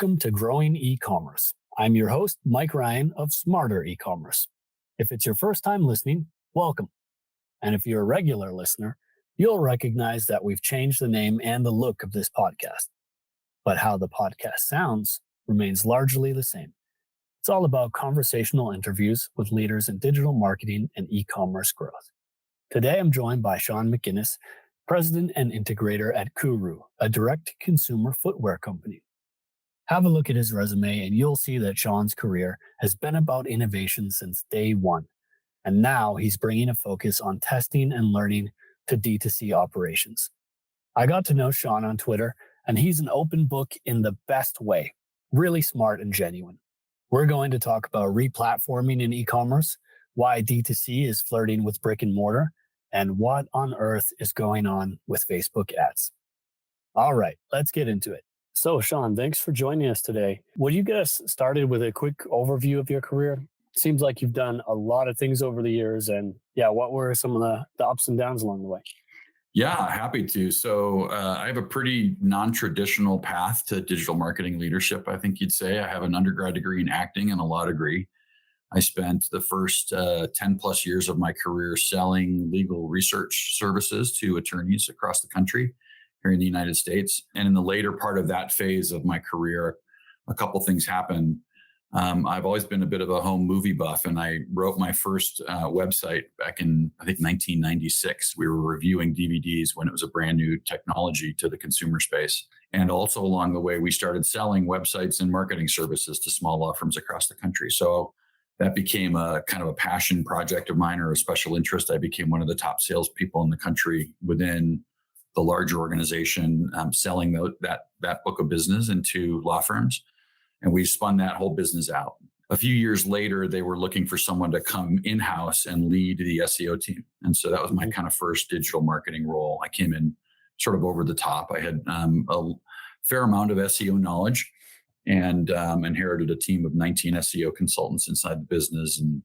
Welcome to Growing E-Commerce. I'm your host, Mike Ryan of Smarter E-Commerce. If it's your first time listening, welcome. And if you're a regular listener, you'll recognize that we've changed the name and the look of this podcast. But how the podcast sounds remains largely the same. It's all about conversational interviews with leaders in digital marketing and e-commerce growth. Today, I'm joined by Sean McGinnis, President and Integrator at KURU, a direct-to-consumer footwear company. Have a look at his resume and you'll see that Sean's career has been about innovation since day one. And now he's bringing a focus on testing and learning to DTC operations. I got to know Sean on Twitter, and he's an open book in the best way, really smart and genuine. We're going to talk about replatforming in e-commerce, why DTC is flirting with brick and mortar, and what on earth is going on with Facebook ads. All right, let's get into it. So, Sean, thanks for joining us today. Would you get us started with a quick overview of your career? Seems like you've done a lot of things over the years, and what were some of the ups and downs along the way? Yeah, happy to. So I have a pretty non-traditional path to digital marketing leadership, I think you'd say. I have an undergrad degree in acting and a law degree. I spent the first 10 plus years of my career selling legal research services to attorneys across the country here in the United States. And in the later part of that phase of my career, a couple things happened. I've always been a bit of a home movie buff, and I wrote my first website back in, I think, 1996. We were reviewing DVDs when it was a brand new technology to the consumer space. And also along the way, we started selling websites and marketing services to small law firms across the country. So that became a kind of a passion project of mine, or a special interest. I became one of the top salespeople in the country within the larger organization, selling that book of business into law firms. And we spun that whole business out. A few years later, they were looking for someone to come in-house and lead the SEO team. And so that was my kind of first digital marketing role. I came in sort of over the top. I had a fair amount of SEO knowledge and inherited a team of 19 SEO consultants inside the business, and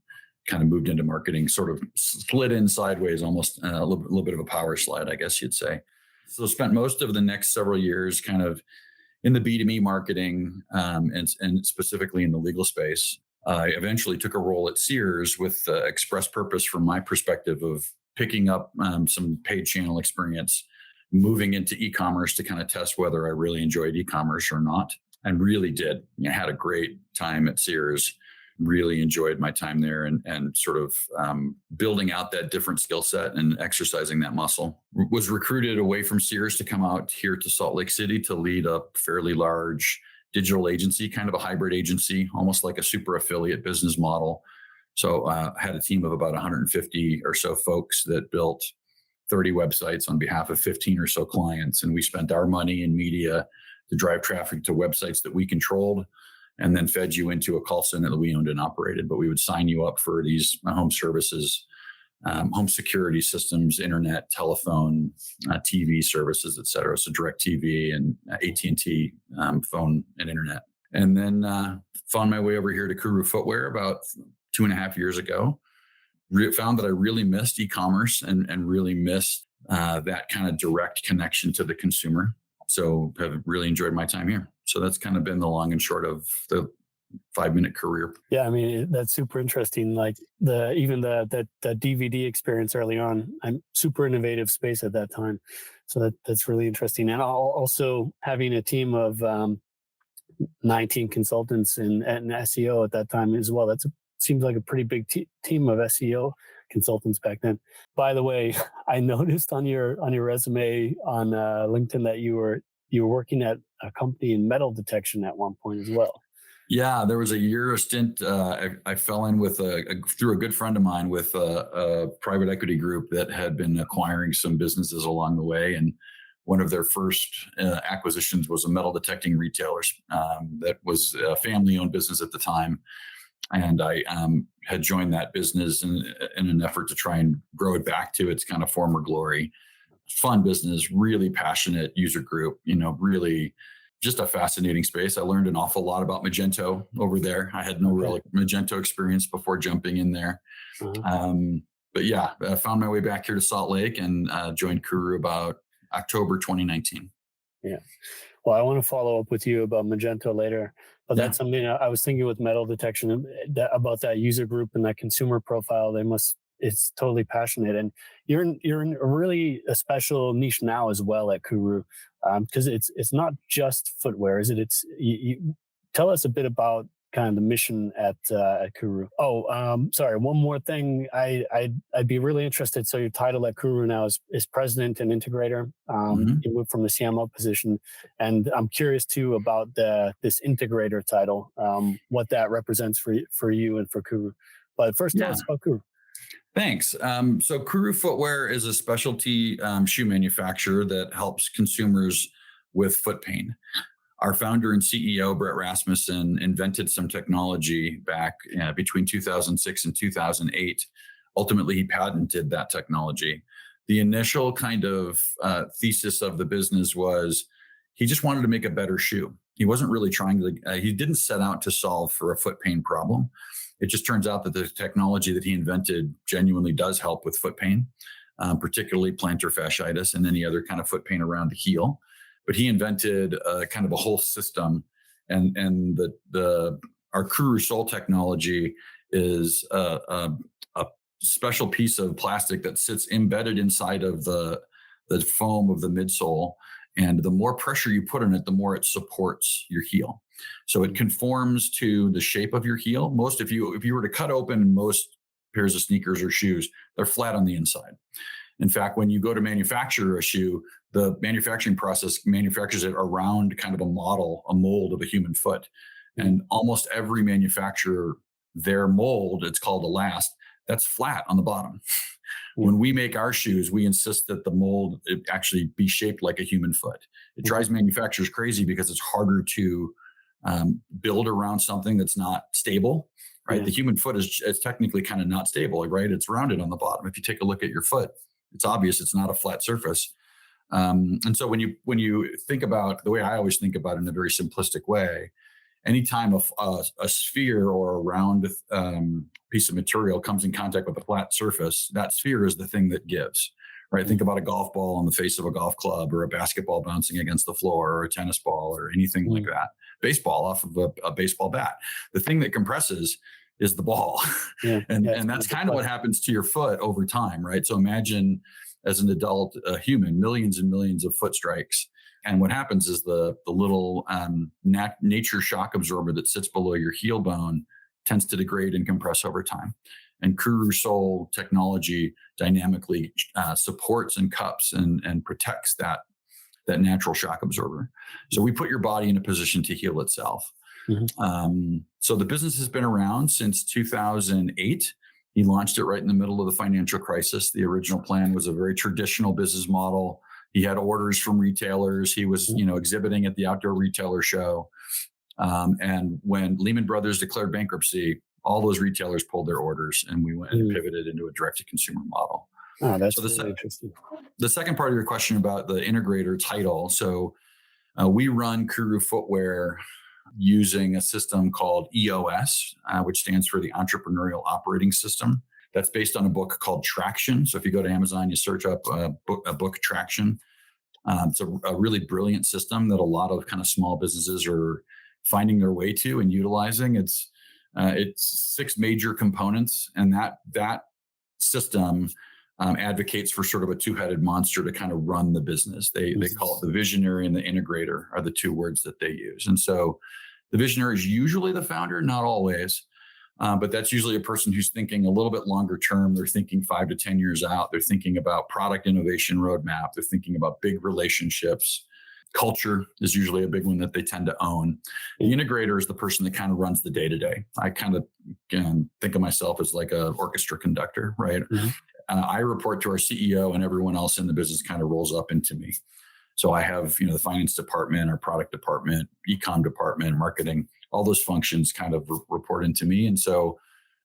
kind of moved into marketing, sort of slid in sideways, almost a little bit of a power slide, I guess you'd say. So spent most of the next several years kind of in the B2B marketing, and specifically in the legal space. I eventually took a role at Sears with the express purpose, from my perspective, of picking up some paid channel experience, moving into e-commerce to kind of test whether I really enjoyed e-commerce or not, and really did. I had a great time at Sears. Really enjoyed my time there, and sort of building out that different skill set and exercising that muscle. Was recruited away from Sears to come out here to Salt Lake City to lead a fairly large digital agency, kind of a hybrid agency, almost like a super affiliate business model. So I had a team of about 150 or so folks that built 30 websites on behalf of 15 or so clients. And we spent our money in media to drive traffic to websites that we controlled, and then fed you into a call center that we owned and operated. But we would sign you up for these home services, home security systems, internet, telephone, TV services, et cetera. So DirecTV and AT&T phone and internet. And then found my way over here to KURU Footwear about 2.5 years ago. Found that I really missed e-commerce and really missed that kind of direct connection to the consumer. So have really enjoyed my time here. So that's kind of been the long and short of the 5-minute career. Yeah, I mean, that's super interesting. Like the DVD experience early on, I'm super innovative space at that time. So that's really interesting. And also having a team of 19 consultants in SEO at that time as well. Seems like a pretty big team of SEO consultants back then. By the way, I noticed on your resume on LinkedIn that you were working at a company in metal detection at one point as well. Yeah, there was a stint I fell in with through a good friend of mine with a private equity group that had been acquiring some businesses along the way, and one of their first acquisitions was a metal detecting retailer that was a family-owned business at the time. And I had joined that business in an effort to try and grow it back to its kind of former glory. Fun business, really passionate user group, really just a fascinating space. I learned an awful lot about Magento over there. I had no real Magento experience before jumping in there. But yeah, I found my way back here to Salt Lake and joined KURU about October 2019. Yeah. Well, I want to follow up with you about Magento later, but Yeah. that's something I was thinking with metal detection about that user group and that consumer profile. It's totally passionate, and you're in a really a special niche now as well at KURU, because it's not just footwear, is it? Tell us a bit about kind of the mission at KURU. Oh, sorry. One more thing. I'd be really interested. So your title at KURU now is President and Integrator. Mhm. You moved from the CMO position, and I'm curious too about this integrator title, what that represents for you and for KURU. But first, tell Yeah. us about KURU. Thanks. So KURU Footwear is a specialty shoe manufacturer that helps consumers with foot pain. Our founder and CEO, Brett Rasmussen, invented some technology back between 2006 and 2008. Ultimately, he patented that technology. The initial kind of thesis of the business was he just wanted to make a better shoe. He wasn't really trying to, he didn't set out to solve for a foot pain problem. It just turns out that the technology that he invented genuinely does help with foot pain, particularly plantar fasciitis and any other kind of foot pain around the heel. But he invented kind of a whole system, and the our KURU sole technology is a special piece of plastic that sits embedded inside of the foam of the midsole. And the more pressure you put on it, the more it supports your heel. So it conforms to the shape of your heel. If you were to cut open most pairs of sneakers or shoes, they're flat on the inside. In fact, when you go to manufacture a shoe, the manufacturing process manufactures it around kind of a mold of a human foot. And almost every manufacturer, their mold, it's called a last, that's flat on the bottom. When we make our shoes, we insist that the mold it actually be shaped like a human foot. It drives manufacturers crazy because it's harder to build around something that's not stable, right? Yeah. The human foot is technically kind of not stable, right? It's rounded on the bottom. If you take a look at your foot, it's obvious it's not a flat surface. And so when you think about the way I always think about it in a very simplistic way, anytime a sphere or a round piece of material comes in contact with a flat surface, that sphere is the thing that gives. Right? Think about a golf ball on the face of a golf club, or a basketball bouncing against the floor, or a tennis ball, or anything like that. Baseball off of a baseball bat. The thing that compresses is the ball. Yeah. And that's kind of what happens to your foot over time, right? So imagine as an adult human, millions and millions of foot strikes. And what happens is the little nature shock absorber that sits below your heel bone tends to degrade and compress over time. And KURU sole technology dynamically supports and cups and protects that natural shock absorber. So we put your body in a position to heal itself. So the business has been around since 2008. He launched it right in the middle of the financial crisis. The original plan was a very traditional business model. He had orders from retailers. He was, exhibiting at the outdoor retailer show. And when Lehman Brothers declared bankruptcy, all those retailers pulled their orders, and we went and pivoted into a direct-to-consumer model. Oh, that's really interesting. The second part of your question about the integrator title. So we run KURU Footwear using a system called EOS, which stands for the Entrepreneurial Operating System. That's based on a book called Traction. So if you go to Amazon, you search up a book Traction. It's a really brilliant system that a lot of kind of small businesses are finding their way to and utilizing. It's 6 major components, and that system advocates for sort of a two-headed monster to kind of run the business. They call it the visionary and the integrator are the 2 words that they use. And so the visionary is usually the founder, not always, but that's usually a person who's thinking a little bit longer term. They're thinking 5 to 10 years out. They're thinking about product innovation roadmap. They're thinking about big relationships. Culture is usually a big one that they tend to own. The integrator is the person that kind of runs the day-to-day. I kind of think of myself as like an orchestra conductor, right? I report to our CEO, and everyone else in the business kind of rolls up into me. So I have, the finance department, our product department, e-com department, marketing, all those functions kind of report into me. And so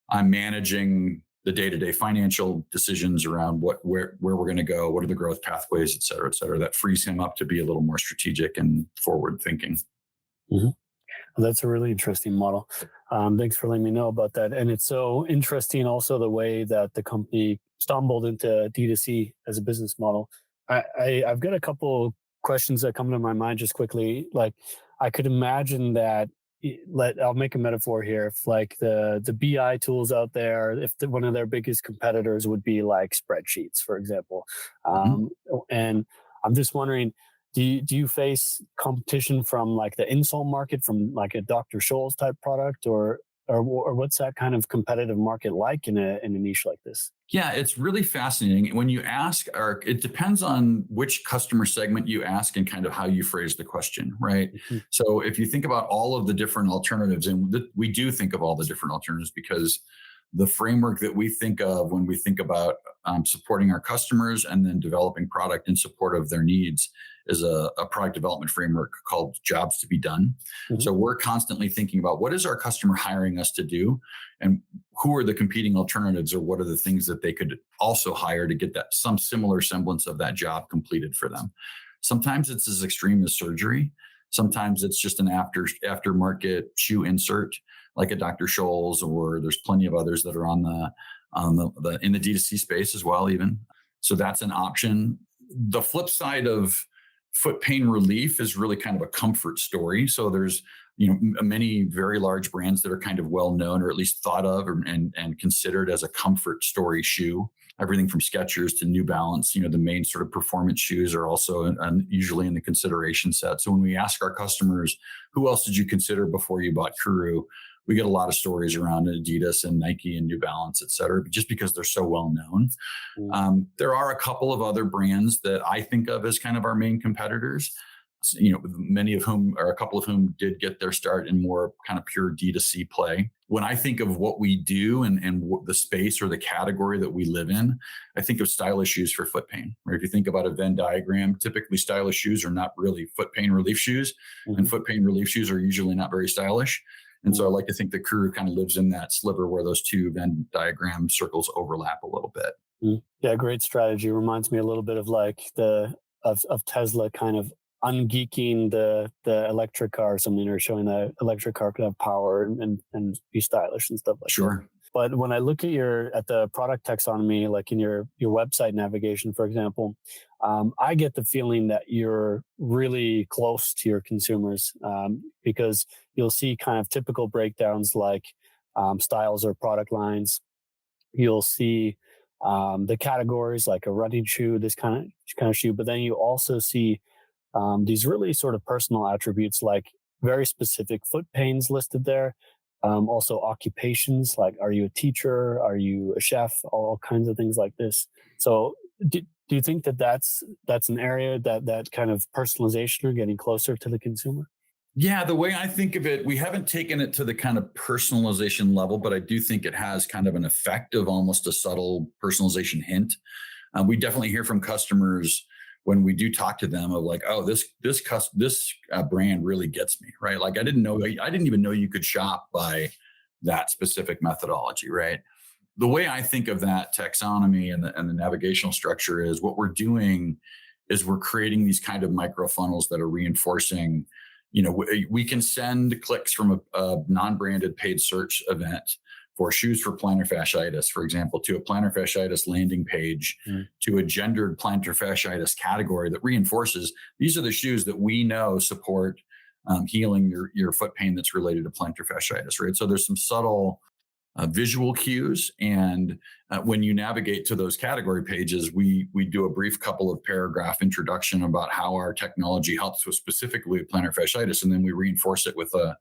I'm managing the day-to-day financial decisions around where we're going to go, what are the growth pathways, et cetera, et cetera. That frees him up to be a little more strategic and forward thinking. Well, that's a really interesting model. Thanks for letting me know about that. And it's so interesting also the way that the company stumbled into D2C as a business model. I've got a couple questions that come to my mind just quickly. Like, I could imagine that. I'll make a metaphor here. If like the BI tools out there, if one of their biggest competitors would be like spreadsheets, for example, Mhm. and I'm just wondering, do you face competition from like the insole market, from like a Dr. Scholl's type product, or what's that kind of competitive market like in a niche like this? Yeah, it's really fascinating. When you ask, or it depends on which customer segment you ask and kind of how you phrase the question, right? Mhm. So if you think about all of the different alternatives, and we do think of all the different alternatives because the framework that we think of when we think about supporting our customers and then developing product in support of their needs is a product development framework called jobs to be done. Mhm. So we're constantly thinking about what is our customer hiring us to do, and who are the competing alternatives, or what are the things that they could also hire to get that some similar semblance of that job completed for them. Sometimes it's as extreme as surgery. Sometimes it's just an aftermarket shoe insert like a Dr. Scholl's, or there's plenty of others that are on the in the DTC space as well, even. So that's an option. The flip side of foot pain relief is really kind of a comfort story. So there's many very large brands that are kind of well known, or at least thought of and considered as a comfort story shoe. Everything from Skechers to New Balance, the main sort of performance shoes are also usually in the consideration set. So when we ask our customers, who else did you consider before you bought KURU? We get a lot of stories around Adidas and Nike and New Balance, et cetera, just because they're so well known. Mm. There are a couple of other brands that I think of as kind of our main competitors. Many of whom, or a couple of whom, did get their start in more kind of pure D2C play. When I think of what we do and the space or the category that we live in, I think of stylish shoes for foot pain. Or if you think about a Venn diagram, typically stylish shoes are not really foot pain relief shoes, and Mhm. foot pain relief shoes are usually not very stylish. And so I like to think that KURU kind of lives in that sliver where those two Venn diagram circles overlap a little bit. Mm. Yeah, great strategy. Reminds me a little bit of like of Tesla kind of ungeeking the electric car or something, or showing that electric car could have power and be stylish and stuff like that. Sure. But when I look at the product taxonomy, like in your website navigation, for example, I get the feeling that you're really close to your consumers, because you'll see kind of typical breakdowns like styles or product lines. You'll see the categories like a running shoe, this kind of shoe, but then you also see these really sort of personal attributes like very specific foot pains listed there. Also occupations like, are you a teacher? Are you a chef? All kinds of things like this. So do you think that that's an area that kind of personalization or getting closer to the consumer? Yeah, the way I think of it, we haven't taken it to the kind of personalization level, but I do think it has kind of an effect of almost a subtle personalization hint. We definitely hear from customers when we do talk to them of like, oh, this brand really gets me, right? Like I didn't even know you could shop by that specific methodology, right? The way I think of that taxonomy and the navigational structure is what we're doing is we're creating these kind of micro funnels that are reinforcing. We can send clicks from a non-branded paid search event for shoes for plantar fasciitis, for example, to a plantar fasciitis landing page, to a gendered plantar fasciitis category that reinforces these are the shoes that we know support healing your foot pain that's related to plantar fasciitis, right? So there's some subtle visual cues. And when you navigate to those category pages, we do a brief couple of paragraph introduction about how our technology helps with specifically with plantar fasciitis. And then we reinforce it with a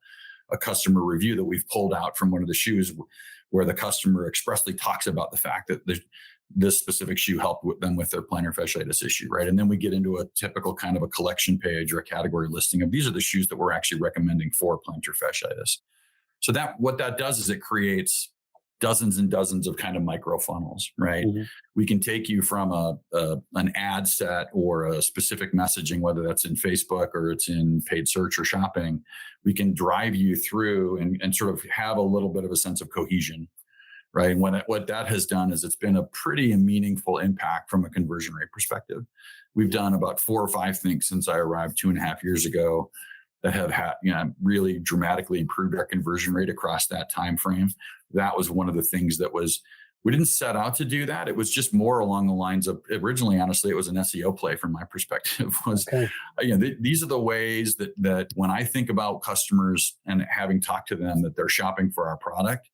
customer review that we've pulled out from one of the shoes where the customer expressly talks about the fact that this specific shoe helped them with their plantar fasciitis issue, right? And then we get into a typical kind of a collection page or a category listing of these are the shoes that we're actually recommending for plantar fasciitis. So what that does is it creates dozens and dozens of kind of micro funnels, right? Mm-hmm. We can take you from an ad set or a specific messaging, whether that's in Facebook or it's in paid search or shopping. We can drive you through and sort of have a little bit of a sense of cohesion, right? And what that has done is it's been a pretty meaningful impact from a conversion rate perspective. We've done about 4 or 5 things since I arrived 2.5 years ago that have had, really dramatically improved our conversion rate across that time frame. That was one of the things that was we didn't set out to do that. It was just more along the lines of, originally, honestly, it was an SEO play from my perspective. Was Okay. These are the ways that when I think about customers and having talked to them that they're shopping for our product,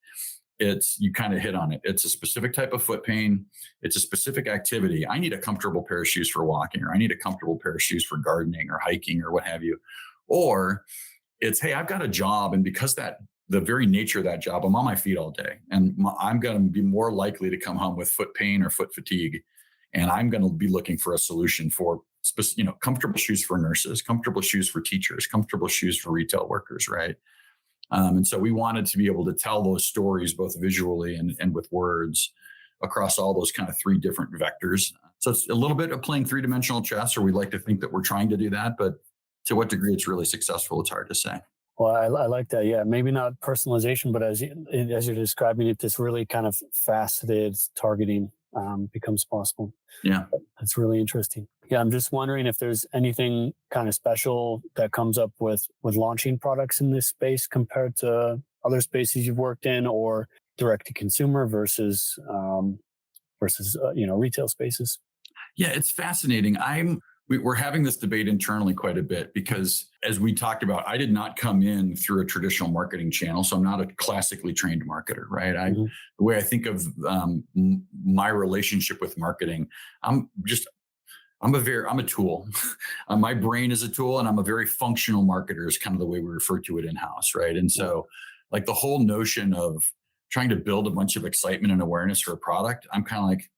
you kind of hit on it. It's a specific type of foot pain. It's a specific activity. I need a comfortable pair of shoes for walking, or I need a comfortable pair of shoes for gardening or hiking or what have you. Or it's, hey, I've got a job, and because the very nature of that job, I'm on my feet all day, and I'm going to be more likely to come home with foot pain or foot fatigue, and I'm going to be looking for a solution for comfortable shoes for nurses, comfortable shoes for teachers, comfortable shoes for retail workers, right? And so we wanted to be able to tell those stories both visually and with words across all those kind of three different vectors. So it's a little bit of playing three-dimensional chess, or we like to think that we're trying to do that, but to what degree it's really successful, it's hard to say. Well, I like that. Yeah, maybe not personalization, but as you're describing it, this really kind of faceted targeting becomes possible. Yeah, that's really interesting. Yeah, I'm just wondering if there's anything kind of special that comes up with launching products in this space compared to other spaces you've worked in, or direct to consumer versus retail spaces. Yeah, it's fascinating. We're having this debate internally quite a bit because, as we talked about, I did not come in through a traditional marketing channel. So I'm not a classically trained marketer, right? The way I think of my relationship with marketing, I'm a tool. My brain is a tool, and I'm a very functional marketer is kind of the way we refer to it in-house, right? And so like the whole notion of trying to build a bunch of excitement and awareness for a product, I'm kind of like,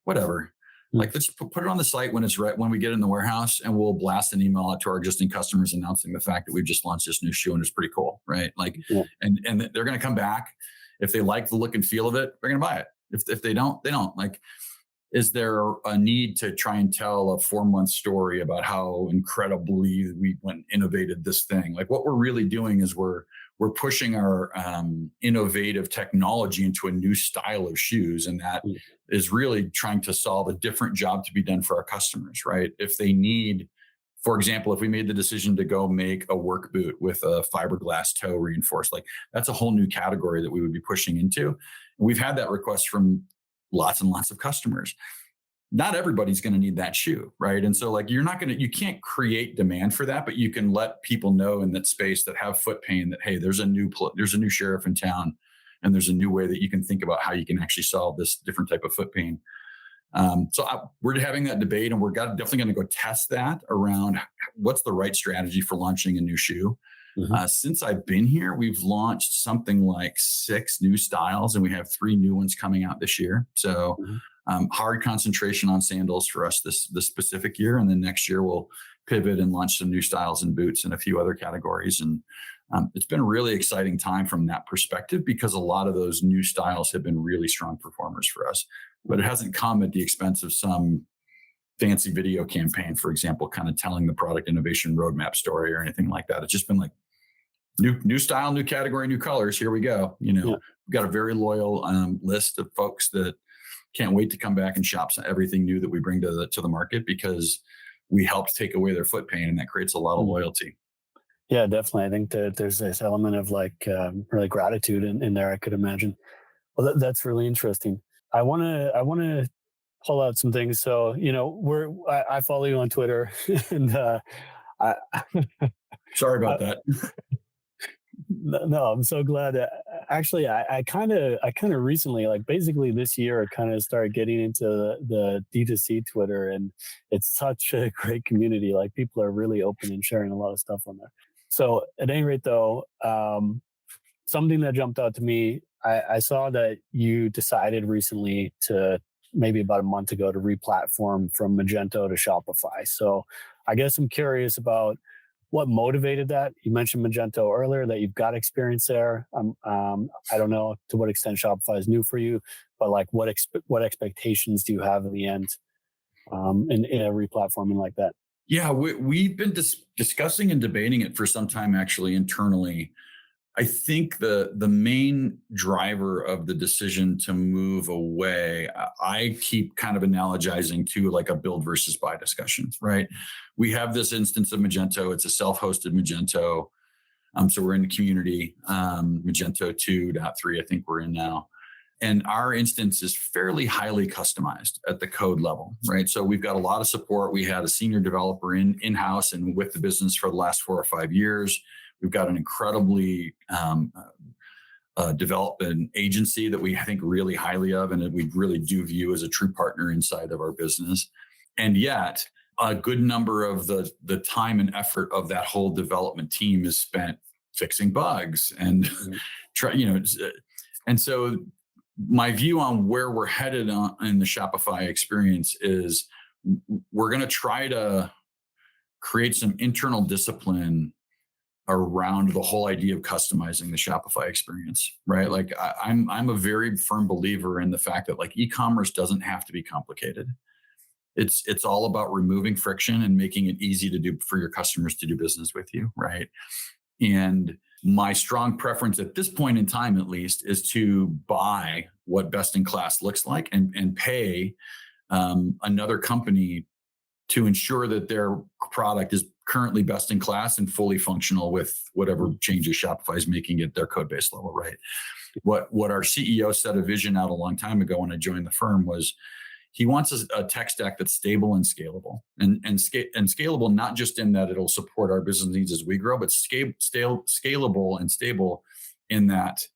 whatever. Like, let's put it on the site when it's right, when we get in the warehouse, and we'll blast an email out to our existing customers announcing the fact that we've just launched this new shoe and it's pretty cool, right? Like, and they're going to come back. If they like the look and feel of it, they're going to buy it. If they don't, they don't. Like, is there a need to try and tell a 4-month story about how incredibly we went innovated this thing? Like, what we're really doing is we're pushing our innovative technology into a new style of shoes, and that is really trying to solve a different job to be done for our customers, right? If they need, for example, if we made the decision to go make a work boot with a fiberglass toe reinforced, like, that's a whole new category that we would be pushing into. And we've had that request from lots and lots of customers. Not everybody's going to need that shoe, right? And so, like, you can't create demand for that, but you can let people know in that space that have foot pain that, hey, there's a new sheriff in town, and there's a new way that you can think about how you can actually solve this different type of foot pain. We're having that debate, and we're definitely going to go test that around what's the right strategy for launching a new shoe. Since I've been here, we've launched something like 6 new styles, and we have 3 new ones coming out this year. So hard concentration on sandals for us this specific year. And then next year we'll pivot and launch some new styles and boots and a few other categories. And it's been a really exciting time from that perspective, because a lot of those new styles have been really strong performers for us, but it hasn't come at the expense of some fancy video campaign, for example, kind of telling the product innovation roadmap story or anything like that. It's just been like new style, new category, new colors. Here we go. We've got a very loyal list of folks that can't wait to come back and shop everything new that we bring to the market, because we helped take away their foot pain, and that creates a lot of loyalty. Yeah, definitely. I think that there's this element of really gratitude in there, I could imagine. Well, that's really interesting. I want to pull out some things. So, I follow you on Twitter, and sorry about that. No, I'm so glad. Actually, I kind of recently, like basically this year, I kind of started getting into the DTC Twitter, and it's such a great community. Like, people are really open and sharing a lot of stuff on there. So at any rate, though, something that jumped out to me, I saw that you decided recently to, maybe about a month ago, to re-platform from Magento to Shopify. So I guess I'm curious about what motivated that. You mentioned Magento earlier, that you've got experience there. I don't know to what extent Shopify is new for you, but like what expectations do you have in the end in a re-platforming like that? Yeah, we've been discussing and debating it for some time, actually, internally. I think the main driver of the decision to move away, I keep kind of analogizing to like a build versus buy discussion, right? We have this instance of Magento. It's a self-hosted Magento. So we're in the community, Magento 2.3, I think we're in now. And our instance is fairly highly customized at the code level, right? So we've got a lot of support. We had a senior developer in-house and with the business for the last 4 or 5 years. We've got an incredibly development agency that we think really highly of, and that we really do view as a true partner inside of our business. And yet, a good number of the time and effort of that whole development team is spent fixing bugs and and so my view on where we're headed in the Shopify experience is we're going to try to create some internal discipline around the whole idea of customizing the Shopify experience, right? Like I'm a very firm believer in the fact that like e-commerce doesn't have to be complicated. It's all about removing friction and making it easy to do for your customers to do business with you, right? And my strong preference at this point in time, at least, is to buy what best in class looks like and pay another company to ensure that their product is currently best in class and fully functional with whatever changes Shopify is making at their code base level, right? What our CEO set a vision out a long time ago when I joined the firm was he wants a tech stack that's stable and scalable, and scalable not just in that it'll support our business needs as we grow, but scalable and stable in that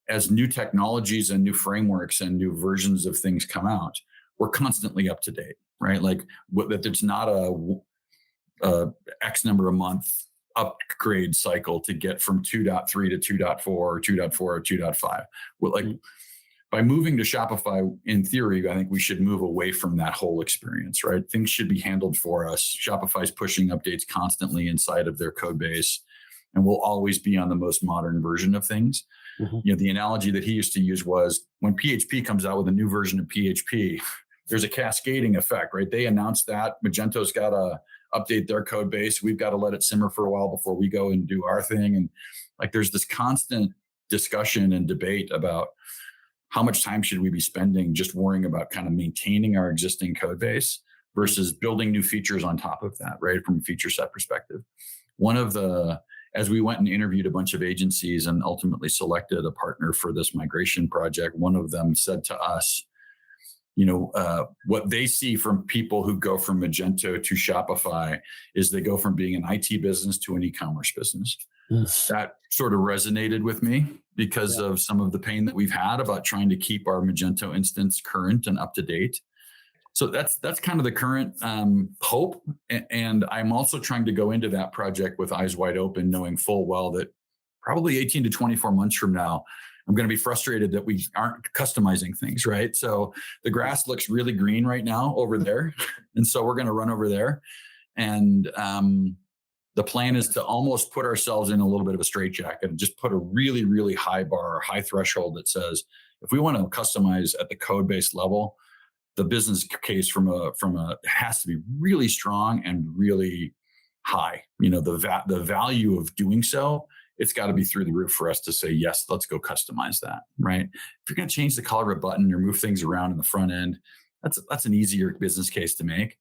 as new technologies and new frameworks and new versions of things come out, we're constantly up to date, right? Like that it's not a X number a month upgrade cycle to get from 2.3 to 2.4 or 2.4 or 2.5. Like by moving to Shopify, in theory, I think we should move away from that whole experience, right? Things should be handled for us. Shopify's pushing updates constantly inside of their code base, and we'll always be on the most modern version of things. The analogy that he used to use was when PHP comes out with a new version of PHP, there's a cascading effect, right? They announced that Magento's got to update their code base. We've got to let it simmer for a while before we go and do our thing. And like, there's this constant discussion and debate about how much time should we be spending just worrying about kind of maintaining our existing code base versus building new features on top of that, right? From a feature set perspective. As we went and interviewed a bunch of agencies and ultimately selected a partner for this migration project, one of them said to us, what they see from people who go from Magento to Shopify is they go from being an IT business to an e-commerce business. That sort of resonated with me because of some of the pain that we've had about trying to keep our Magento instance current and up to date. So that's kind of the current hope. And I'm also trying to go into that project with eyes wide open, knowing full well that probably 18 to 24 months from now, I'm going to be frustrated that we aren't customizing things, right? So the grass looks really green right now over there. And so we're going to run over there. And the plan is to almost put ourselves in a little bit of a straitjacket and just put a really, really high bar, high threshold that says, if we want to customize at the code base level, the business case from a has to be really strong and really high. The value of doing so, it's got to be through the roof for us to say, yes, let's go customize that, right? If you're going to change the color of a button or move things around in the front end, that's an easier business case to make.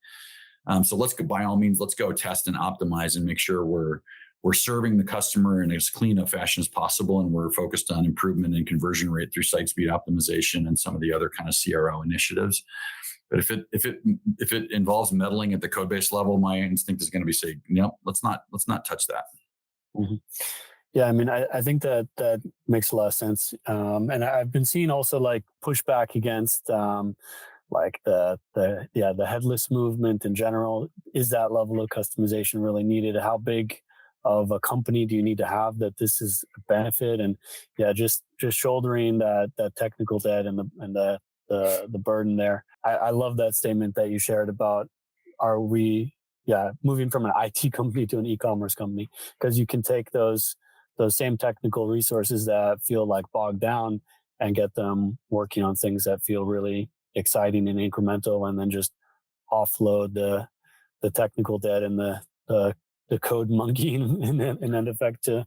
So let's go, by all means, let's go test and optimize and make sure we're serving the customer in as clean a fashion as possible. And we're focused on improvement in conversion rate through site speed optimization and some of the other kind of CRO initiatives. But if it involves meddling at the code base level, my instinct is going to be say, no, let's not touch that. Mm-hmm. Yeah, I mean, I think that makes a lot of sense. And I've been seeing also like pushback against like the headless movement in general. Is that level of customization really needed? How big of a company do you need to have that this is a benefit? And just shouldering that technical debt and the burden there. I love that statement that you shared about moving from an IT company to an e-commerce company, because you can take those same technical resources that feel like bogged down and get them working on things that feel really exciting and incremental, and then just offload the technical debt and the code monkeying in that effect to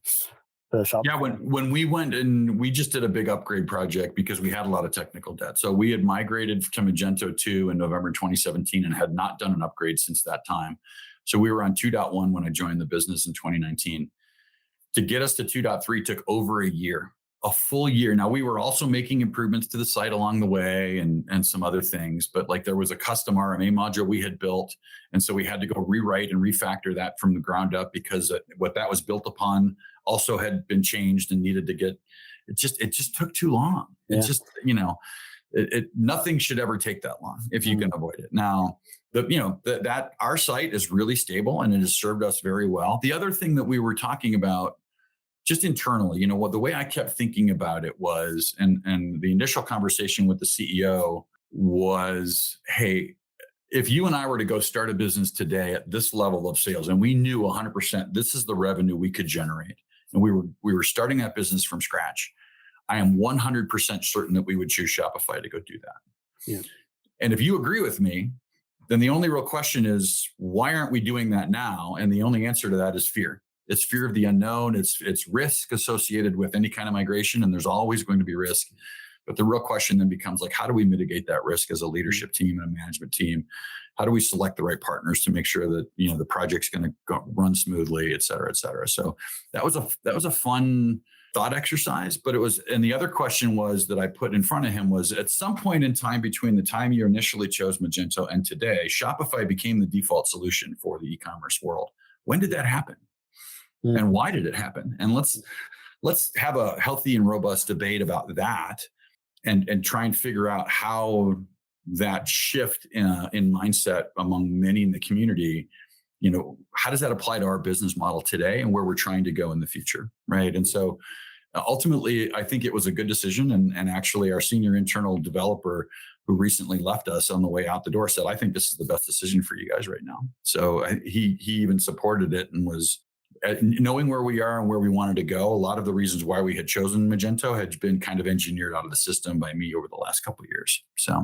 the shop. Yeah, when we went and we just did a big upgrade project because we had a lot of technical debt. So we had migrated to Magento 2 in November 2017 and had not done an upgrade since that time. So we were on 2.1 when I joined the business in 2019. To get us to 2.3 took over a year a full year. Now, we were also making improvements to the site along the way and some other things, but like there was a custom RMA module we had built. And so we had to go rewrite and refactor that from the ground up because what that was built upon also had been changed and needed to get, it just took too long. Yeah. It just, nothing should ever take that long if you can avoid it. Now, that our site is really stable and it has served us very well. The other thing that we were talking about just internally, the way I kept thinking about it was, and the initial conversation with the CEO was, hey, if you and I were to go start a business today at this level of sales, and we knew 100% this is the revenue we could generate, and we were starting that business from scratch, I am 100% certain that we would choose Shopify to go do that. Yeah. And if you agree with me, then the only real question is, why aren't we doing that now? And the only answer to that is fear. It's fear of the unknown. It's risk associated with any kind of migration, and there's always going to be risk. But the real question then becomes like, how do we mitigate that risk as a leadership team and a management team? How do we select the right partners to make sure that the project's going to run smoothly, et cetera, et cetera? So that was a fun thought exercise. But and the other question was that I put in front of him was, at some point in time between the time you initially chose Magento and today, Shopify became the default solution for the e-commerce world. When did that happen? And why did it happen? And let's have a healthy and robust debate about that and try and figure out how that shift in mindset among many in the community, how does that apply to our business model today and where we're trying to go in the future, right? And so ultimately, I think it was a good decision. And actually, our senior internal developer who recently left us on the way out the door said, I think this is the best decision for you guys right now. So he even supported it and was knowing where we are and where we wanted to go. A lot of the reasons why we had chosen Magento had been kind of engineered out of the system by me over the last couple of years. So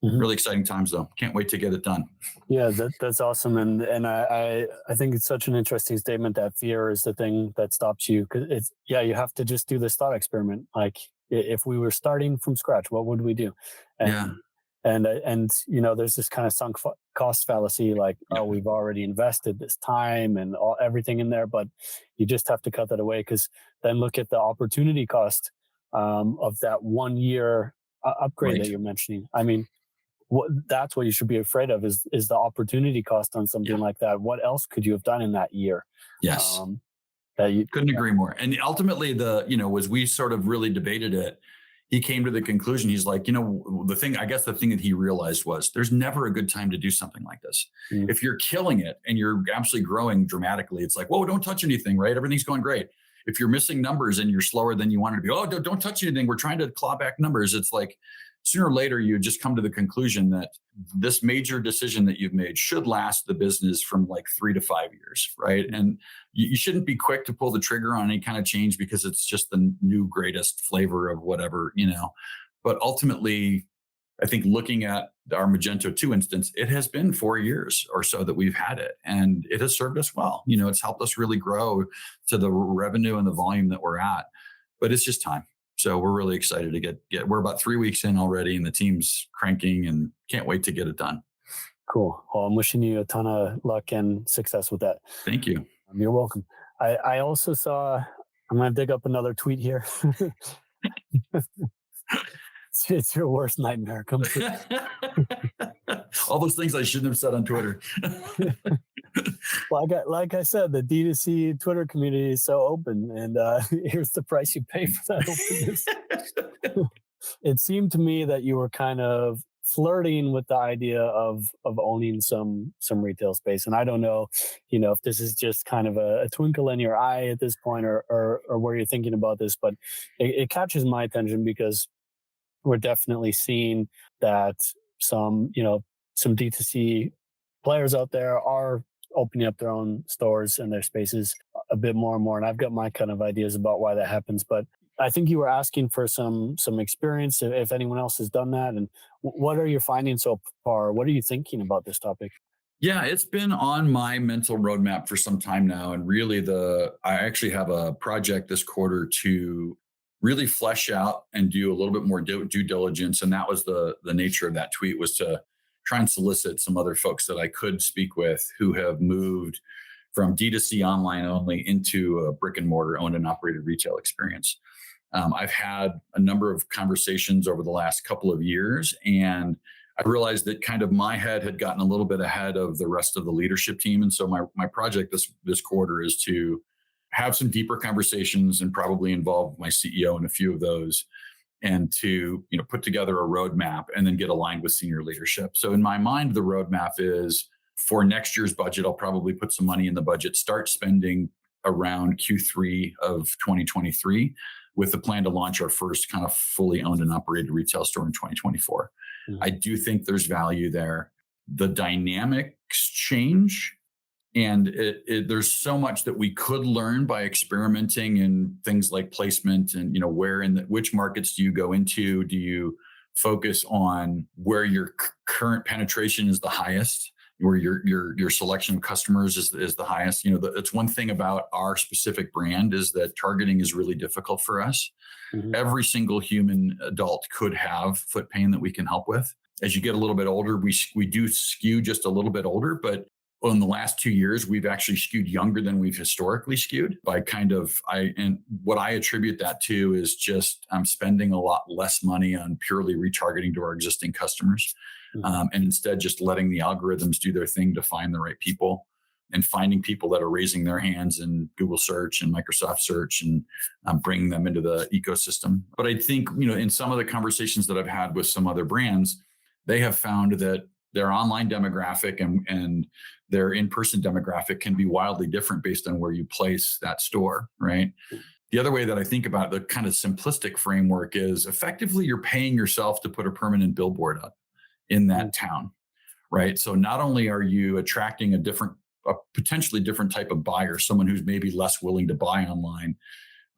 really exciting times though. Can't wait to get it done. Yeah, that's awesome. And I think it's such an interesting statement that fear is the thing that stops you. Cause you have to just do this thought experiment. Like if we were starting from scratch, what would we do? And there's this kind of sunk cost fallacy, like, we've already invested this time and everything in there, but you just have to cut that away, because then look at the opportunity cost of that 1 year upgrade that you're mentioning. I mean, that's what you should be afraid of is the opportunity cost on something like that. What else could you have done in that year? Yes. Couldn't agree more. And ultimately as we sort of really debated it, he came to the conclusion, he's like, the thing that he realized was there's never a good time to do something like this. If you're killing it and you're absolutely growing dramatically, it's like, whoa, don't touch anything, right? Everything's going great. If you're missing numbers and you're slower than you wanted to be, don't touch anything, we're trying to claw back numbers. It's like, sooner or later, you just come to the conclusion that this major decision that you've made should last the business from like 3 to 5 years, right? And you shouldn't be quick to pull the trigger on any kind of change because it's just the new greatest flavor of whatever, But ultimately, I think looking at our Magento 2 instance, it has been 4 years or so that we've had it, and it has served us well. It's helped us really grow to the revenue and the volume that we're at, but it's just time. So we're really excited to get. We're about 3 weeks in already, and the team's cranking, and can't wait to get it done. Cool. Well, I'm wishing you a ton of luck and success with that. Thank you. You're welcome. I also saw. I'm going to dig up another tweet here. It's your worst nightmare come true. All those things I shouldn't have said on Twitter. Like I said, the DTC Twitter community is so open, and here's the price you pay for that openness. It seemed to me that you were kind of flirting with the idea of owning some retail space, and I don't know, if this is just kind of a twinkle in your eye at this point, or where you're thinking about this, but it catches my attention because we're definitely seeing that some D2C players out there are opening up their own stores and their spaces a bit more and more. And I've got my kind of ideas about why that happens. But I think you were asking for some experience, if anyone else has done that. And what are you finding so far? What are you thinking about this topic? Yeah, it's been on my mental roadmap for some time now. And really I actually have a project this quarter to really flesh out and do a little bit more due diligence. And that was the nature of that tweet, was to try and solicit some other folks that I could speak with who have moved from D2C online only into a brick and mortar owned and operated retail experience. I've had a number of conversations over the last couple of years, and I realized that kind of my head had gotten a little bit ahead of the rest of the leadership team. And so my project this quarter is to have some deeper conversations and probably involve my CEO in a few of those, and to put together a roadmap and then get aligned with senior leadership. So in my mind, the roadmap is for next year's budget, I'll probably put some money in the budget, start spending around Q3 of 2023 with the plan to launch our first kind of fully owned and operated retail store in 2024. Mm-hmm. I do think there's value there. The dynamics change, and there's so much that we could learn by experimenting in things like placement and which markets do you go into? Do you focus on where your current penetration is the highest, where your selection of customers is the highest? It's one thing about our specific brand is that targeting is really difficult for us. Mm-hmm. Every single human adult could have foot pain that we can help with. As you get a little bit older, we do skew just a little bit older, but in the last 2 years, we've actually skewed younger than we've historically skewed by and what I attribute that to is just I'm spending a lot less money on purely retargeting to our existing customers. Mm-hmm. And instead just letting the algorithms do their thing to find the right people and finding people that are raising their hands in Google search and Microsoft search and bringing them into the ecosystem. But I think, in some of the conversations that I've had with some other brands, they have found that their online demographic and their in-person demographic can be wildly different based on where you place that store, right? The other way that I think about the kind of simplistic framework is effectively you're paying yourself to put a permanent billboard up in that town, right? So not only are you attracting a potentially different type of buyer, someone who's maybe less willing to buy online.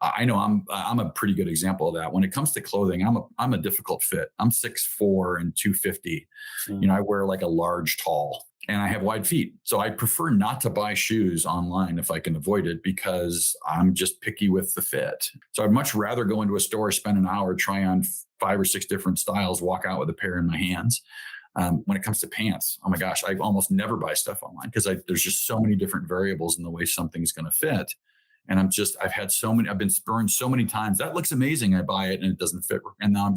I know I'm a pretty good example of that. When it comes to clothing, I'm a difficult fit. I'm 6'4" and 250. Mm. I wear like a large tall, and I have wide feet. So I prefer not to buy shoes online if I can avoid it, because I'm just picky with the fit. So I'd much rather go into a store, spend an hour, try on 5 or 6 different styles, walk out with a pair in my hands. When it comes to pants, oh my gosh, I almost never buy stuff online because there's just so many different variables in the way something's going to fit. And I've been burned so many times. That looks amazing. I buy it and it doesn't fit. And now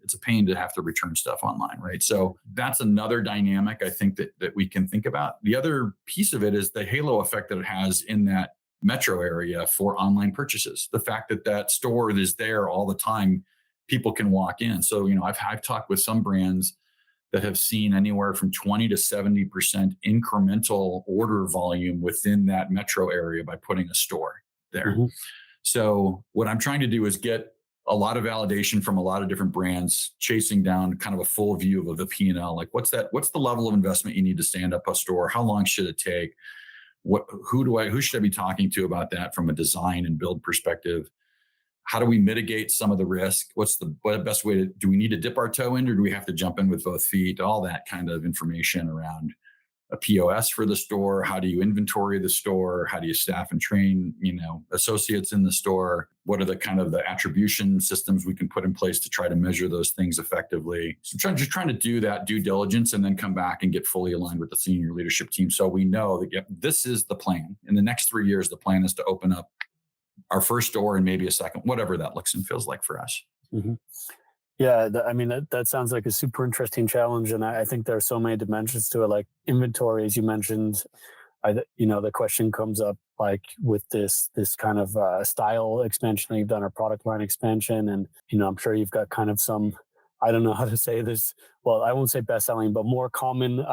it's a pain to have to return stuff online, right? So that's another dynamic I think that we can think about. The other piece of it is the halo effect that it has in that metro area for online purchases. The fact that store is there all the time, people can walk in. So, I've talked with some brands that have seen anywhere from 20 to 70% incremental order volume within that metro area by putting a store there. Mm-hmm. So what I'm trying to do is get a lot of validation from a lot of different brands, chasing down kind of a full view of the P&L. Like what's the level of investment you need to stand up a store? How long should it take? Who should I be talking to about that from a design and build perspective? How do we mitigate some of the risk? What's the best way do we need to dip our toe in, or do we have to jump in with both feet? All that kind of information around a POS for the store. How do you inventory the store? How do you staff and train, associates in the store? What are the kind of the attribution systems we can put in place to try to measure those things effectively? So trying to do that due diligence and then come back and get fully aligned with the senior leadership team. So we know that this is the plan. In the next 3 years, the plan is to open up our first store and maybe a second, whatever that looks and feels like for us. Mm-hmm. Yeah, that sounds like a super interesting challenge, and I think there are so many dimensions to it, like inventory, as you mentioned. The question comes up like with this kind of style expansion you've done, or product line expansion, and I'm sure you've got kind of some, I don't know how to say this. Well, I won't say best selling, but more common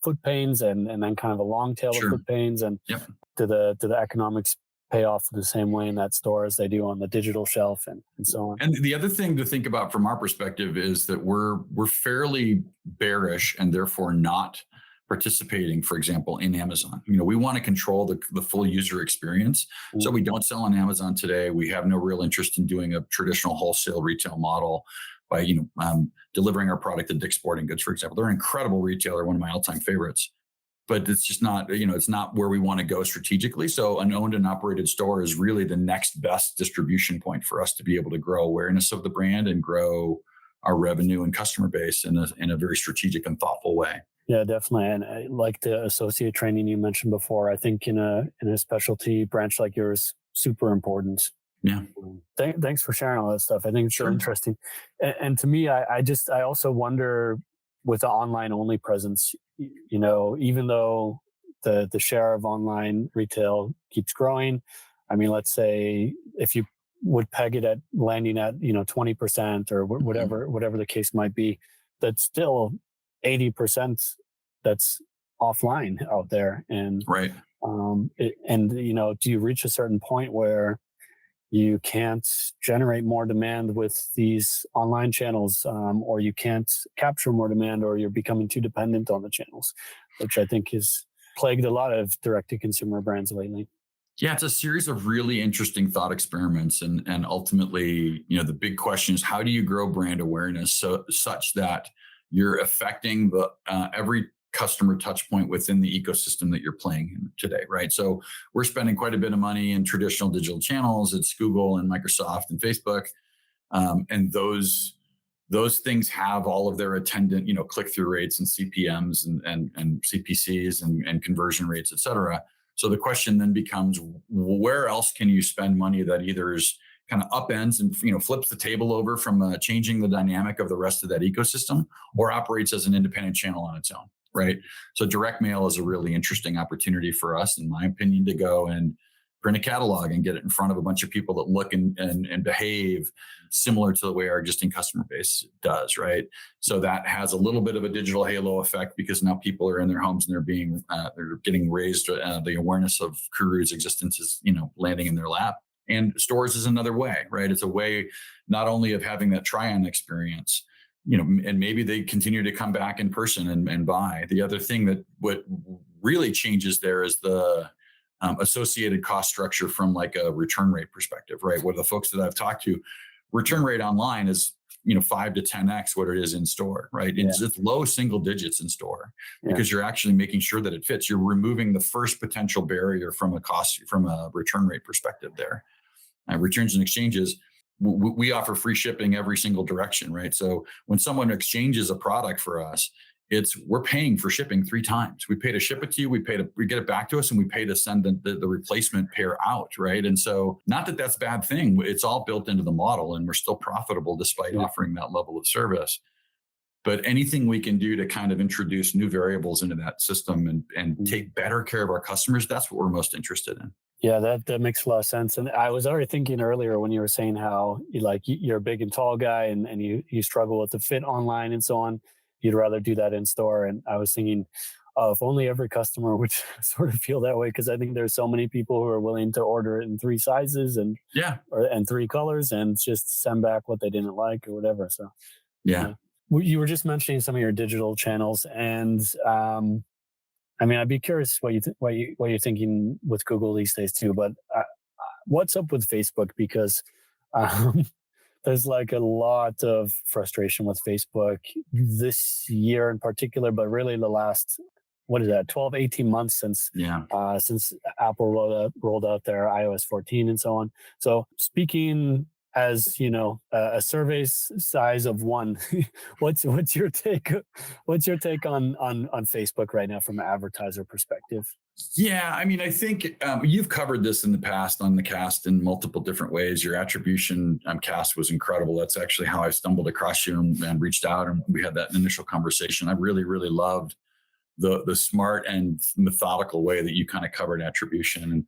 foot pains, and then kind of a long tail Sure. of foot pains, and Yep. do the economics pay off the same way in that store as they do on the digital shelf and so on. And the other thing to think about from our perspective is that we're fairly bearish and therefore not participating, for example, in Amazon. We want to control the full user experience. Mm-hmm. So we don't sell on Amazon today. We have no real interest in doing a traditional wholesale retail model by delivering our product to Dick's Sporting Goods, for example. They're an incredible retailer, one of my all-time favorites. But it's just not, it's not where we want to go strategically. So an owned and operated store is really the next best distribution point for us to be able to grow awareness of the brand and grow our revenue and customer base in a very strategic and thoughtful way. Yeah, definitely. And I like the associate training you mentioned before. I think in a specialty branch like yours, super important. Yeah, Thanks for sharing all that stuff. I think it's so sure. interesting. And to me, I also wonder with the online only presence, even though the share of online retail keeps growing, I mean, let's say if you would peg it at landing at 20% or Mhm. whatever the case might be, that's still 80% that's offline out there. And Right. do you reach a certain point where you can't generate more demand with these online channels, or you can't capture more demand, or you're becoming too dependent on the channels, which I think has plagued a lot of direct to consumer brands lately. Yeah, it's a series of really interesting thought experiments, and ultimately, the big question is how do you grow brand awareness such that you're affecting the every customer touch point within the ecosystem that you're playing in today, right? So we're spending quite a bit of money in traditional digital channels. It's Google and Microsoft and Facebook, and those things have all of their attendant, click through rates and CPMs and CPCs and conversion rates, et cetera. So the question then becomes, where else can you spend money that either is kind of upends and flips the table over from changing the dynamic of the rest of that ecosystem, or operates as an independent channel on its own, right? So direct mail is a really interesting opportunity for us, in my opinion, to go and print a catalog and get it in front of a bunch of people that look and behave similar to the way our existing customer base does, right? So that has a little bit of a digital halo effect because now people are in their homes and they're getting raised. The awareness of KURU's existence is landing in their lap. And stores is another way, right? It's a way not only of having that try-on experience, and maybe they continue to come back in person and buy. The other thing that what really changes there is the associated cost structure from like a return rate perspective, right? What the folks that I've talked to, return rate online is 5 to 10x what it is in store, right? Yeah, It's low single digits in store yeah, because you're actually making sure that it fits. You're removing the first potential barrier from a return rate perspective there. Returns and exchanges, we offer free shipping every single direction, right? So when someone exchanges a product for us, we're paying for shipping 3 times. We pay to ship it to you, we get it back to us, and we pay to send the replacement pair out, right? And so, not that that's a bad thing. It's all built into the model, and we're still profitable despite yeah. offering that level of service. But anything we can do to kind of introduce new variables into that system and Mm. take better care of our customers, that's what we're most interested in. Yeah, that makes a lot of sense. And I was already thinking earlier when you were saying how you're a big and tall guy and you struggle with the fit online and so on. You'd rather do that in store. And I was thinking, oh, if only every customer would sort of feel that way, because I think there's so many people who are willing to order it in 3 sizes Yeah. and 3 colors and just send back what they didn't like or whatever. So Yeah. yeah. You were just mentioning some of your digital channels, and I mean, I'd be curious what you're thinking with Google these days too. But what's up with Facebook? Because um, there's like a lot of frustration with Facebook this year in particular, but really the last, what is that, 12, 18 months Yeah. since Apple rolled out their iOS 14 and so on. So speaking as a survey size of one, what's your take? What's your take on Facebook right now from an advertiser perspective? Yeah, I mean, I think you've covered this in the past on the cast in multiple different ways. Your attribution cast was incredible. That's actually how I stumbled across you and reached out, and we had that initial conversation. I really, really loved the smart and methodical way that you kind of covered attribution.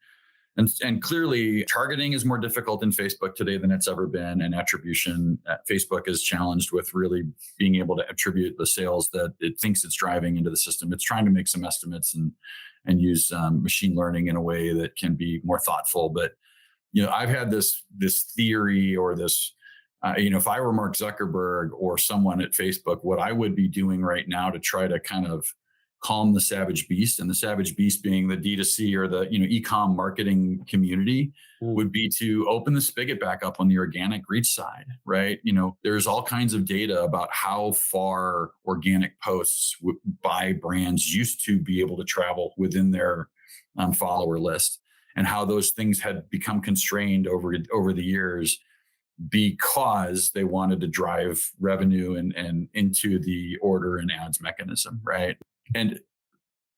And clearly, targeting is more difficult in Facebook today than it's ever been. And attribution at Facebook is challenged with really being able to attribute the sales that it thinks it's driving into the system. It's trying to make some estimates and use machine learning in a way that can be more thoughtful. But I've had this theory or this. If I were Mark Zuckerberg or someone at Facebook, what I would be doing right now to try to kind of calm the savage beast, and the savage beast being the D2C or the e-com marketing community, Mm. would be to open the spigot back up on the organic reach side, right? There's all kinds of data about how far organic posts by brands used to be able to travel within their follower list, and how those things had become constrained over the years because they wanted to drive revenue and into the order and ads mechanism, right? And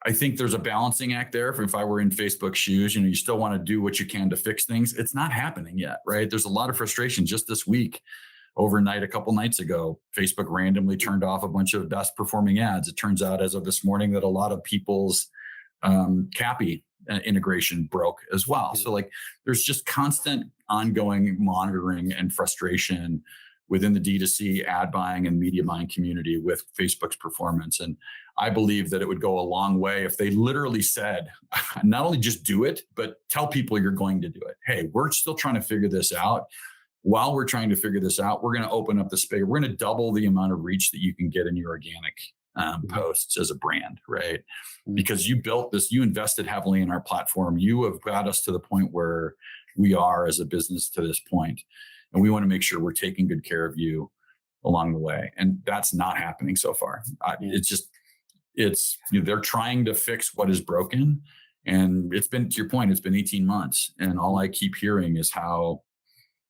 I think there's a balancing act there. If I were in Facebook's shoes, you still want to do what you can to fix things. It's not happening yet, right? There's a lot of frustration. Just this week, overnight, a couple nights ago, Facebook randomly turned off a bunch of best performing ads. It turns out as of this morning that a lot of people's CAPI integration broke as well. So like there's just constant ongoing monitoring and frustration within the D2C ad buying and media buying community with Facebook's performance. And I believe that it would go a long way if they literally said, not only just do it, but tell people you're going to do it. Hey, we're still trying to figure this out. While we're trying to figure this out, we're going to open up the space. We're going to double the amount of reach that you can get in your organic posts as a brand, right? Because you built this, you invested heavily in our platform. You have got us to the point where we are as a business to this point. And we want to make sure we're taking good care of you along the way. And that's not happening so far. They're trying to fix what is broken. And it's been, to your point, it's been 18 months. And all I keep hearing is how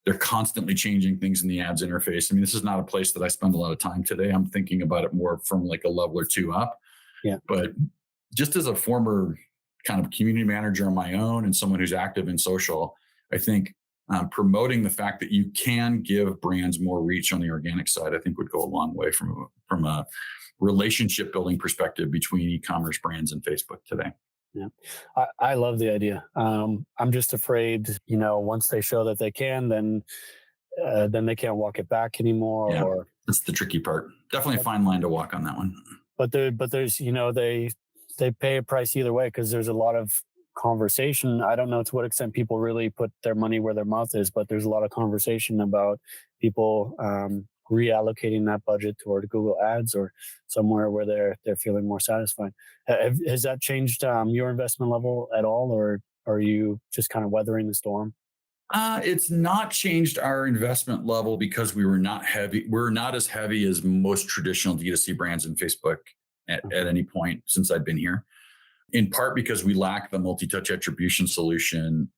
they're constantly changing things in the ads interface. I mean, this is not a place that I spend a lot of time today. I'm thinking about it more from like a level or two up. Yeah. But just as a former kind of community manager on my own and someone who's active in social, I think promoting the fact that you can give brands more reach on the organic side, I think would go a long way from a relationship building perspective between e-commerce brands and Facebook today. Yeah, I love the idea. I'm just afraid, once they show that they can, then they can't walk it back anymore. Yeah, or that's the tricky part. Definitely a fine line to walk on that one. But there's, they pay a price either way because there's a lot of conversation. I don't know to what extent people really put their money where their mouth is, but there's a lot of conversation about people reallocating that budget toward Google Ads or somewhere where they're feeling more satisfied. Has that changed your investment level at all, or are you just kind of weathering the storm? It's not changed our investment level because we're not as heavy as most traditional D2C brands in Facebook at any point since I've been here. In part because we lack the multi-touch attribution solution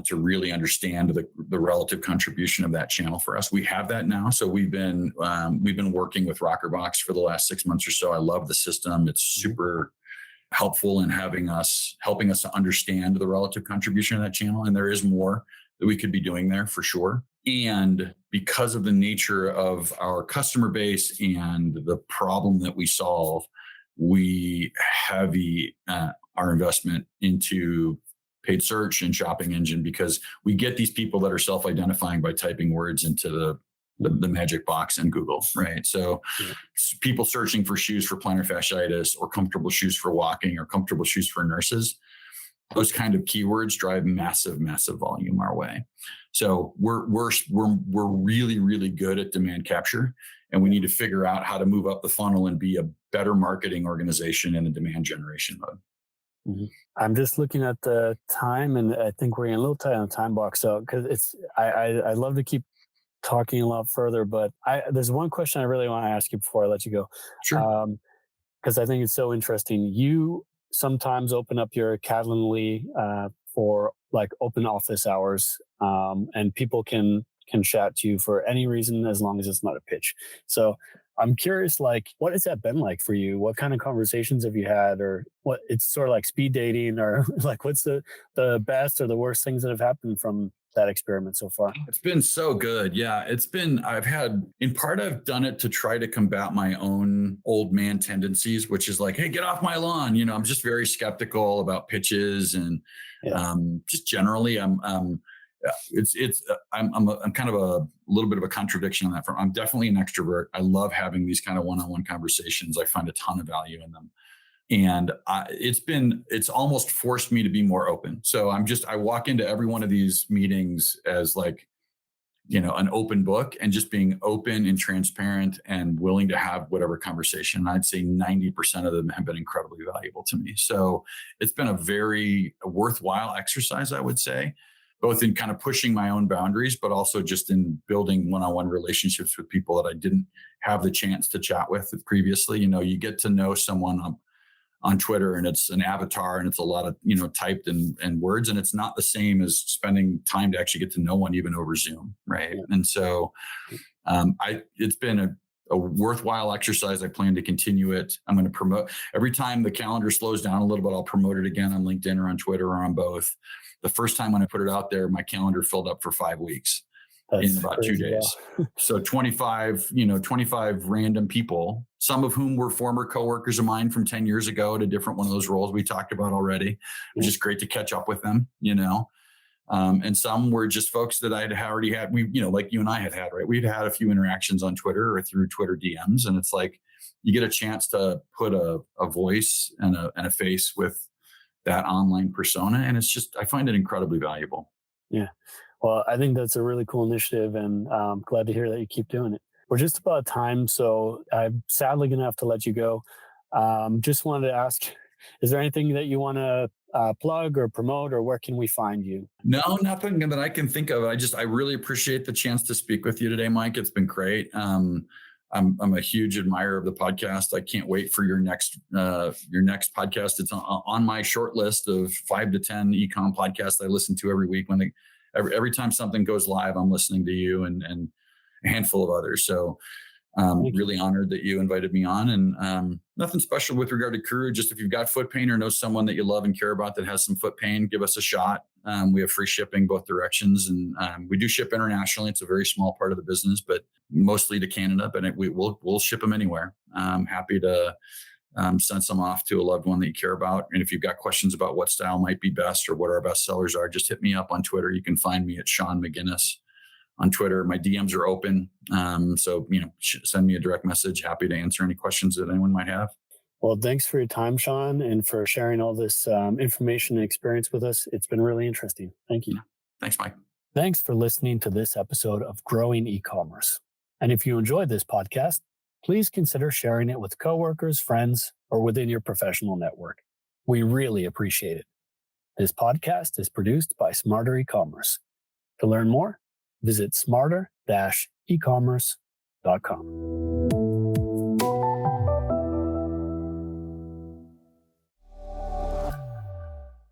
to really understand the relative contribution of that channel for us. We have that now. So we've been working with Rockerbox for the last 6 months or so. I love the system. It's super helpful in helping us to understand the relative contribution of that channel. And there is more that we could be doing there for sure. And because of the nature of our customer base and the problem that we solve, we heavy our investment into paid search and shopping engine, because we get these people that are self-identifying by typing words into the magic box in Google, right? So people searching for shoes for plantar fasciitis or comfortable shoes for walking or comfortable shoes for nurses, those kind of keywords drive massive, massive volume our way. So we're really, really good at demand capture, and we need to figure out how to move up the funnel and be a better marketing organization in the demand generation mode. Mm-hmm. I'm just looking at the time, and I think we're in a little tight on the time box. So, because I love to keep talking a lot further, but there's one question I really want to ask you before I let you go. Sure. Because I think it's so interesting. You sometimes open up your Calendly for like open office hours, and people can chat to you for any reason as long as it's not a pitch. So I'm curious, like, what has that been like for you? What kind of conversations have you had, or what? It's sort of like speed dating, or like, what's the best or the worst things that have happened from that experiment so far? It's been so good. Yeah, I've done it to try to combat my own old man tendencies, which is like, hey, get off my lawn. I'm just very skeptical about pitches, and just generally, I'm kind of a little bit of a contradiction on that front. I'm definitely an extrovert. I love having these kind of one-on-one conversations. I find a ton of value in them. And it's almost forced me to be more open. So I walk into every one of these meetings as like, an open book, and just being open and transparent and willing to have whatever conversation. I'd say 90% of them have been incredibly valuable to me. So it's been a very worthwhile exercise, I would say, both in kind of pushing my own boundaries, but also just in building one-on-one relationships with people that I didn't have the chance to chat with previously. You get to know someone on Twitter, and it's an avatar, and it's a lot of, typed and words, and it's not the same as spending time to actually get to know one even over Zoom. Right. Yeah. And so it's been a worthwhile exercise. I plan to continue it. I'm going to promote every time the calendar slows down a little bit. I'll promote it again on LinkedIn or on Twitter or on both. The first time when I put it out there, my calendar filled up for 5 weeks. That's in about 2 days. So 25 random people, some of whom were former coworkers of mine from 10 years ago at a different one of those roles we talked about already. It was just great to catch up with them, and some were just folks that I'd already had, like you and I had, right? We'd had a few interactions on Twitter or through Twitter DMs. And it's like, you get a chance to put a voice and a face with that online persona. And it's just, I find it incredibly valuable. Yeah. Well, I think that's a really cool initiative, and I'm glad to hear that you keep doing it. We're just about time, so I'm sadly going to have to let you go. Just wanted to ask, is there anything that you want to plug or promote, or where can we find you? No, nothing that I can think of. I really appreciate the chance to speak with you today, Mike. It's been great. I'm a huge admirer of the podcast. I can't wait for your next podcast. It's on my short list of 5 to 10 e-com podcasts I listen to every week. Every time something goes live, I'm listening to you and a handful of others. So really honored that you invited me on, and nothing special with regard to KURU. Just if you've got foot pain or know someone that you love and care about that has some foot pain, give us a shot. We have free shipping both directions, and we do ship internationally. It's a very small part of the business, but mostly to Canada, but we'll ship them anywhere. I'm happy to send some off to a loved one that you care about. And if you've got questions about what style might be best or what our best sellers are, just hit me up on Twitter. You can find me at Sean McGinnis on Twitter. My DMs are open. So, send me a direct message. Happy to answer any questions that anyone might have. Well, thanks for your time, Sean, and for sharing all this information and experience with us. It's been really interesting. Thank you. Thanks, Mike. Thanks for listening to this episode of Growing E-commerce. And if you enjoyed this podcast, please consider sharing it with coworkers, friends, or within your professional network. We really appreciate it. This podcast is produced by Smarter E-commerce. To learn more, visit smarter-ecommerce.com.